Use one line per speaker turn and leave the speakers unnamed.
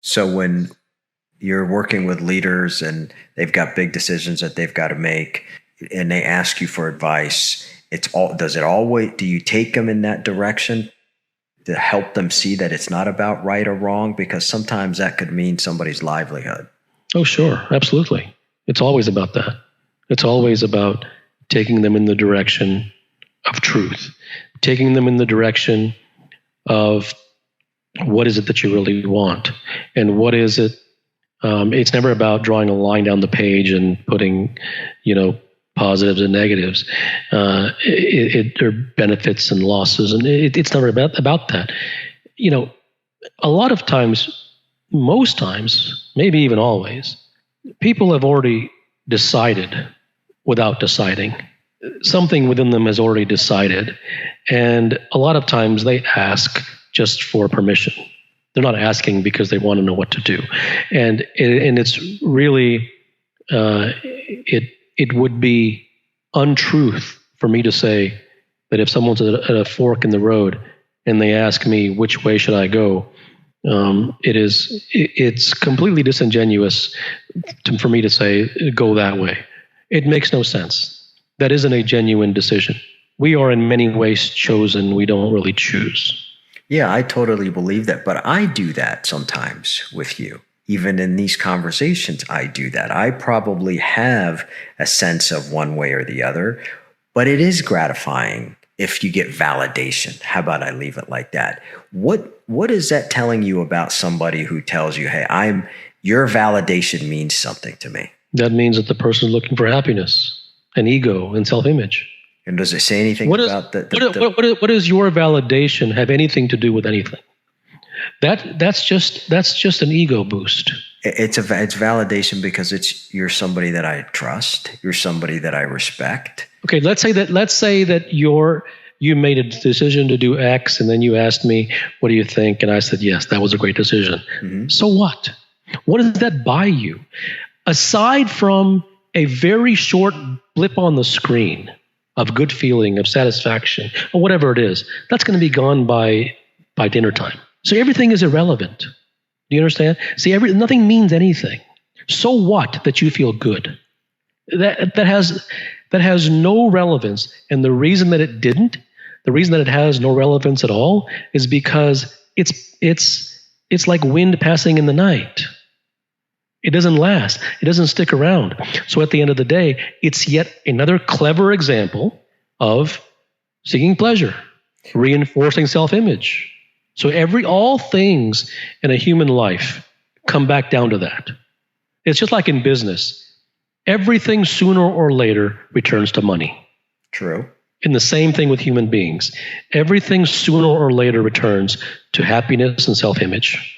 So when you're working with leaders and they've got big decisions that they've got to make and they ask you for advice, do you take them in that direction to help them see that it's not about right or wrong? Because sometimes that could mean somebody's livelihood.
Oh, sure. Absolutely. It's always about that. It's always about taking them in the direction of truth, taking them in the direction of what is it that you really want, and what is it. It's never about drawing a line down the page and putting, positives and negatives. There are benefits and losses, and it's never about that. A lot of times, most times, maybe even always, people have already decided without deciding. Something within them has already decided, and a lot of times they ask just for permission. They're not asking because they want to know what to do, and it's really it would be untruth for me to say that if someone's at a fork in the road and they ask me which way should I go, it's completely disingenuous for me to say go that way. It makes no sense. That isn't a genuine decision. We are in many ways chosen. We don't really choose.
Yeah, I totally believe that. But I do that sometimes with you. Even in these conversations, I do that. I probably have a sense of one way or the other, but it is gratifying if you get validation. How about I leave it like that? What is that telling you about somebody who tells you, hey, your validation means something to me?
That means that the person is looking for happiness and ego and self-image.
And does it say anything about
what does your validation have anything to do with anything? That's just an ego boost.
It's validation because you're somebody that I trust. You're somebody that I respect.
Okay, let's say that you made a decision to do X, and then you asked me, "What do you think?" And I said, "Yes, that was a great decision." Mm-hmm. So what? What does that buy you? Aside from a very short blip on the screen of good feeling, of satisfaction, or whatever it is, that's going to be gone by dinner time. So everything is irrelevant. Do you understand? See, nothing means anything. So what that you feel good? That has no relevance. And the reason that it has no relevance at all is because it's like wind passing in the night. It doesn't last. It doesn't stick around. So at the end of the day, it's yet another clever example of seeking pleasure, reinforcing self-image. So all things in a human life come back down to that. It's just like in business. Everything sooner or later returns to money.
True.
And the same thing with human beings. Everything sooner or later returns to happiness and self-image.